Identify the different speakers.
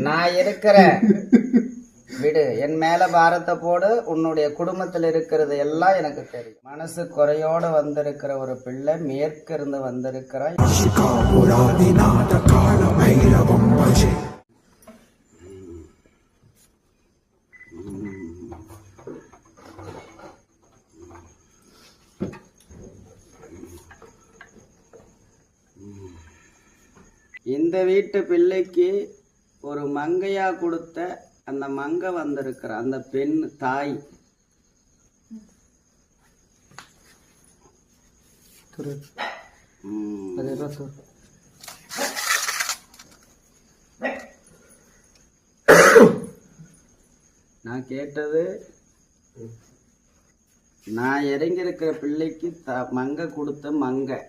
Speaker 1: நான் இருக்கிறேன், விடு. என் மேல பாரத்தை போடு. உன்னுடைய குடும்பத்தில் இருக்கிறது எல்லாம் எனக்கு தெரியும். மனசு குறையோடு வந்திருக்கிற ஒரு பிள்ளை மேற்கு இருந்து வந்திருக்கிறான். இந்த வீட்டு பிள்ளைக்கு ஒரு மங்கையா கொடுத்த அந்த மங்கை வந்திருக்கிற அந்த பெண் தாய் நான் கேட்டது, நான் இறங்கி இருக்கிற பிள்ளைக்கு மங்கை கொடுத்த மங்கை